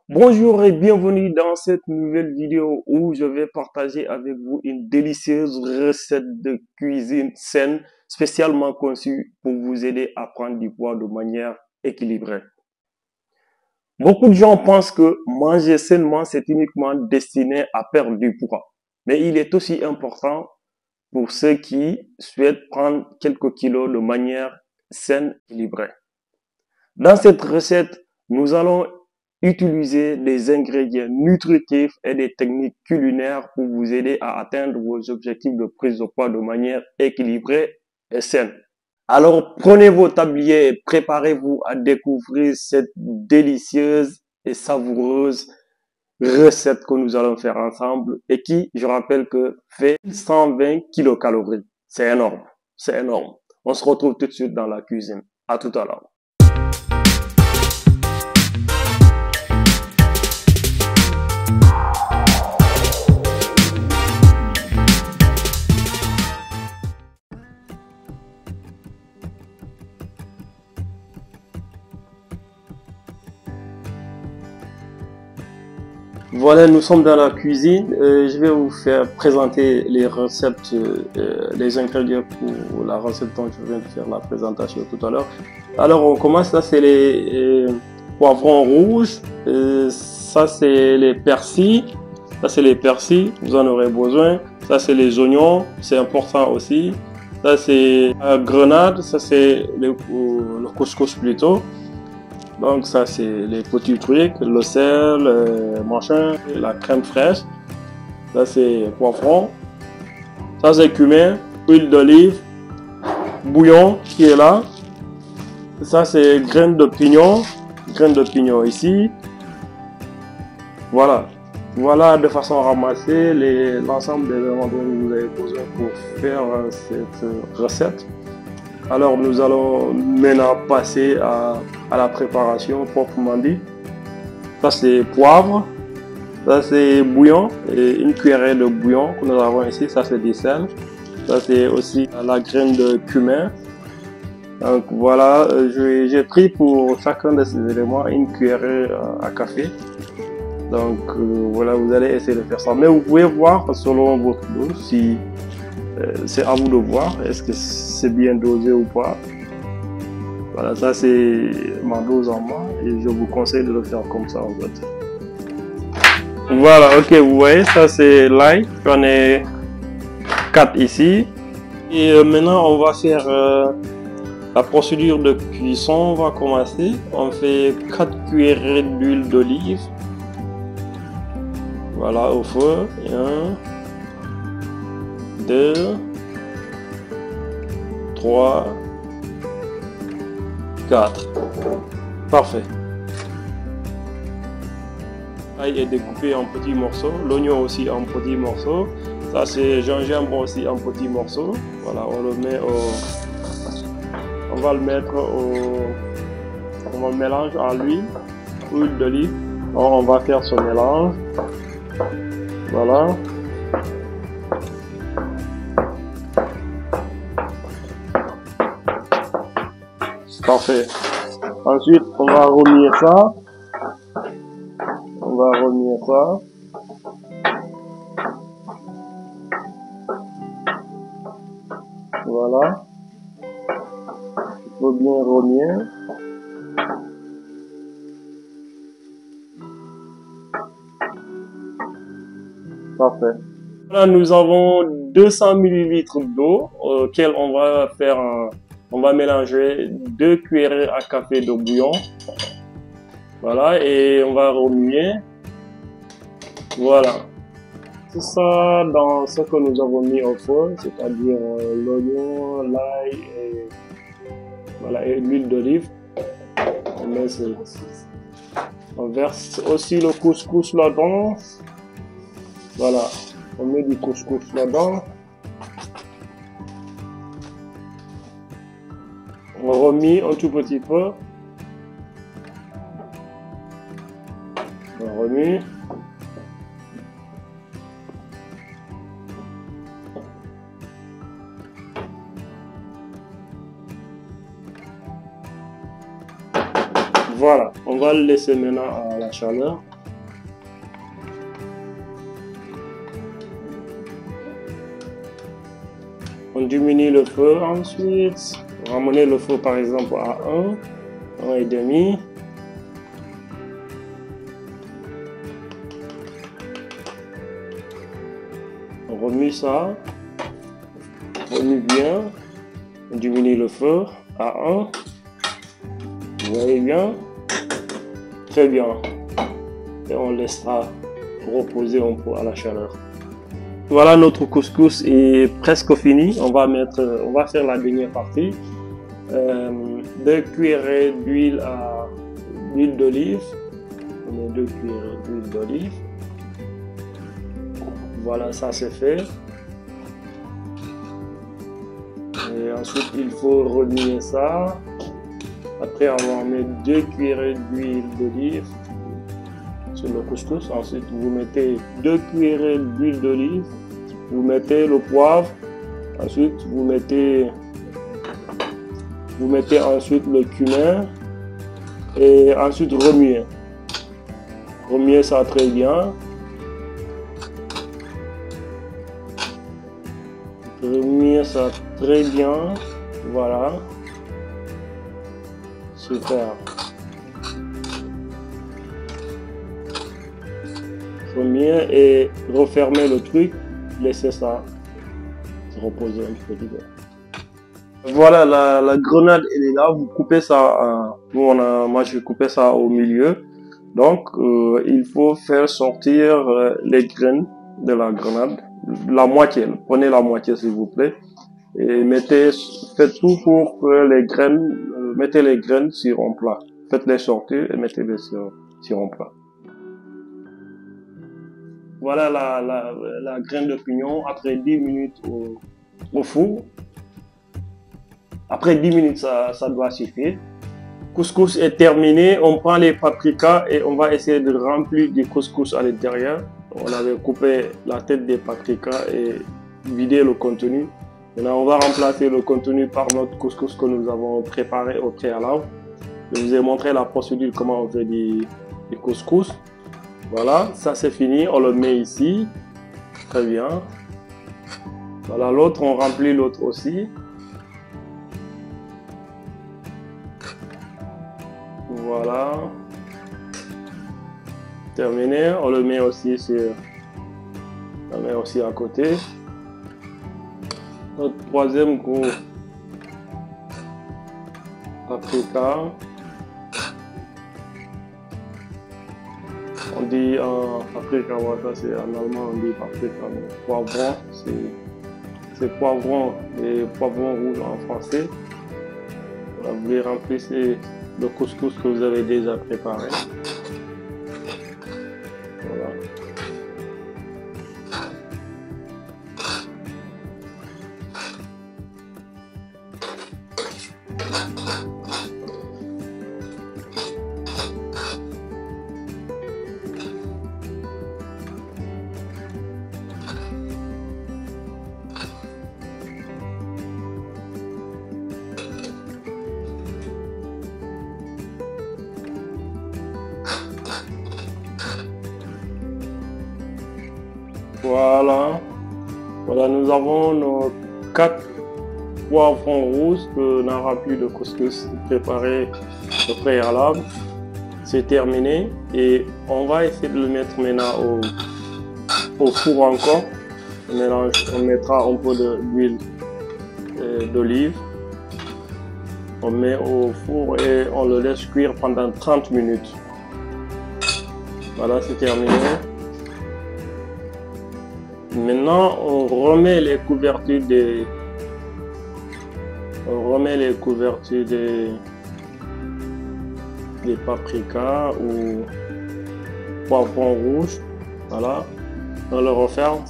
Bonjour et bienvenue dans cette nouvelle vidéo où je vais partager avec vous une délicieuse recette de cuisine saine spécialement conçue pour vous aider à prendre du poids de manière équilibrée. Beaucoup de gens pensent que manger sainement, c'est uniquement destiné à perdre du poids. Mais il est aussi important pour ceux qui souhaitent prendre quelques kilos de manière saine et équilibrée. Dans cette recette, nous allons utiliser des ingrédients nutritifs et des techniques culinaires pour vous aider à atteindre vos objectifs de prise de poids de manière équilibrée et saine. Alors prenez vos tabliers et préparez-vous à découvrir cette délicieuse et savoureuse recette que nous allons faire ensemble et qui, je rappelle que fait 120 kilocalories. C'est énorme, c'est énorme. On se retrouve tout de suite dans la cuisine. À tout à l'heure. Voilà, nous sommes dans la cuisine. Je vais vous faire présenter les recettes, les ingrédients pour la recette dont je viens de faire la présentation tout à l'heure. Alors, on commence. Ça, c'est les poivrons rouges. Ça, c'est les persils. Ça, c'est les persils. Vous en aurez besoin. Ça, c'est les oignons. C'est important aussi. Ça, c'est la grenade. Ça, c'est le couscous plutôt. Donc ça c'est les petits trucs, le sel, machin, la crème fraîche. Ça c'est poivron. Ça c'est cumin, huile d'olive, bouillon qui est là. Ça c'est graines de pignon ici. Voilà. Voilà de façon ramassée l'ensemble des éléments dont vous avez besoin pour faire cette recette. Alors nous allons maintenant passer à la préparation proprement dit. Ça c'est poivre, ça c'est bouillon, et une cuillerée de bouillon que nous avons ici, ça c'est du sel. Ça c'est aussi la graine de cumin. Donc voilà, j'ai pris pour chacun de ces éléments une cuillerée à café. Donc voilà, vous allez essayer de faire ça. Mais vous pouvez voir selon votre goût si c'est à vous de voir, est-ce que c'est bien dosé ou pas. Voilà, ça c'est ma dose en main et je vous conseille de le faire comme ça en fait. Voilà, ok, vous voyez, ça c'est l'ail, j'en ai 4 ici. Et maintenant on va faire la procédure de cuisson, on va commencer. On fait 4 cuillerées d'huile d'olive. Voilà, au feu, 2, 3, 4. Parfait. L'ail est découpé en petits morceaux, l'oignon aussi en petits morceaux. Ça c'est gingembre aussi en petits morceaux. Voilà, on le met on va le mettre on le mélange à l'huile d'olive. Alors on va faire ce mélange. Voilà. Parfait. Ensuite, on va remuer ça. On va remuer ça. Voilà. Il faut bien remuer. Parfait. Là, nous avons 200 ml d'eau auquel on va faire on va mélanger 2 cuillerées à café de bouillon. Voilà, et on va remuer. Voilà. C'est ça dans ce que nous avons mis au feu, c'est-à-dire l'oignon, l'ail et voilà, et l'huile d'olive. On verse aussi le couscous là-dedans. Voilà, on met du couscous là-dedans. On remet un tout petit peu. On remet. Voilà, on va le laisser maintenant à la chaleur. On diminue le feu ensuite. Ramener le feu par exemple à 1, 1,5. On remue ça. Remue bien. On diminue le feu à 1. Vous voyez bien? Très bien. Et on laissera reposer un peu à la chaleur. Voilà, notre couscous est presque fini. On va faire la dernière partie. 2 cuillerées d'huile d'olive. On met 2 cuillerées d'huile d'olive. Voilà, ça c'est fait. Et ensuite, il faut remuer ça. Après avoir mis 2 cuillerées d'huile d'olive sur le couscous, ensuite vous mettez 2 cuillerées d'huile d'olive, vous mettez le poivre, ensuite vous mettez ensuite le cumin et ensuite remuer. Remuer ça très bien. Remuer ça très bien. Voilà. Super. Remuer et refermer le truc. Laissez ça se reposer un petit peu. Voilà, la grenade elle est là. Vous coupez ça. Moi je coupais ça au milieu. Donc il faut faire sortir les graines de la grenade. La moitié. Prenez la moitié s'il vous plaît. Et faites tout pour que les graines, mettez les graines sur un plat. Faites-les sortir et mettez-les sur un plat. Voilà la graine de pignon après 10 minutes au four. Après 10 minutes, ça doit suffire. Couscous est terminé. On prend les paprikas et on va essayer de remplir du couscous à l'intérieur. On avait coupé la tête des paprikas et vidé le contenu. Maintenant, on va remplacer le contenu par notre couscous que nous avons préparé au préalable. Je vous ai montré la procédure, comment on fait du couscous. Voilà, ça c'est fini. On le met ici. Très bien. Voilà, l'autre, on remplit l'autre aussi. Voilà. Terminé. On le met aussi à côté. Notre troisième gros paprika. On dit paprika, voilà, c'est en allemand on dit paprika, mais poivron, c'est poivron et poivron rouge en français. Voilà, vous les remplissez le couscous que vous avez déjà préparé. Voilà. Voilà. Voilà, nous avons nos 4 poivrons rouges que n'aura plus de couscous préparé au préalable. C'est terminé et on va essayer de le mettre maintenant au four encore. On mettra un peu d'huile d'olive. On met au four et on le laisse cuire pendant 30 minutes. Voilà, c'est terminé. Maintenant, on remet les couvertures des paprikas ou poivrons rouges. Voilà, on le referme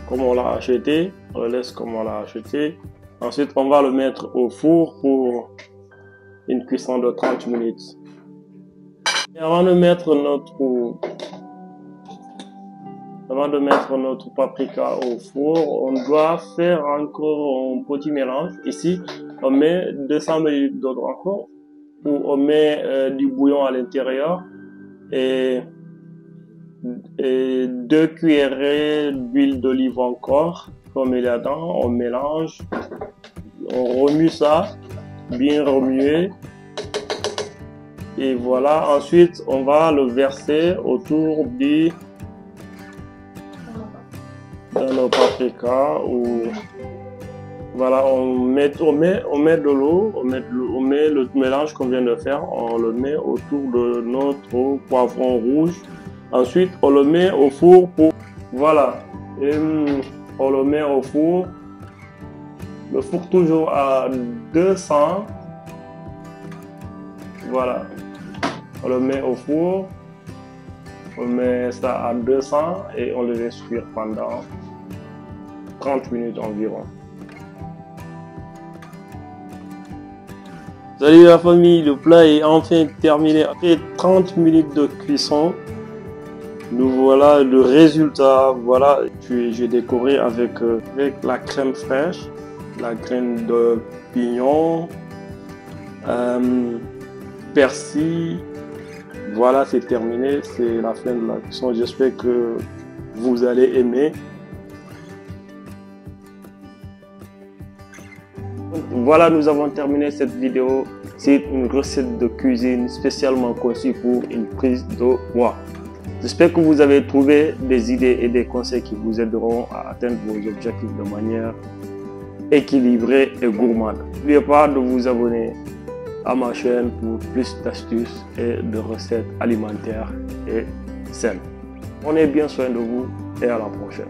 comme on l'a acheté, on le laisse comme on l'a acheté. Ensuite, on va le mettre au four pour une cuisson de 30 minutes. Et avant de mettre notre paprika au four, on doit faire encore un petit mélange. Ici, on met 200 ml d'eau encore. où on met du bouillon à l'intérieur et 2 cuillerées d'huile d'olive encore qu'on met là-dedans, on mélange, on remue ça, bien remuer. Et voilà, ensuite on va le verser autour dans nos paprikas ou voilà, on met de l'eau, on met le mélange qu'on vient de faire, on le met autour de notre poivron rouge. Ensuite, on le met au four voilà, et on le met au four. Le four toujours à 200. Voilà, on le met au four, on met ça à 200 et on le laisse cuire pendant 30 minutes environ. Salut la famille, le plat est enfin terminé. Après 30 minutes de cuisson, nous voilà le résultat. Voilà, j'ai décoré avec la crème fraîche, la graine de pignon, persil. Voilà, c'est terminé, c'est la fin de la cuisson. J'espère que vous allez aimer. Voilà, nous avons terminé cette vidéo. C'est une recette de cuisine spécialement conçue pour une prise de poids. J'espère que vous avez trouvé des idées et des conseils qui vous aideront à atteindre vos objectifs de manière équilibrée et gourmande. N'oubliez pas de vous abonner à ma chaîne pour plus d'astuces et de recettes alimentaires et saines. Prenez bien soin de vous et à la prochaine.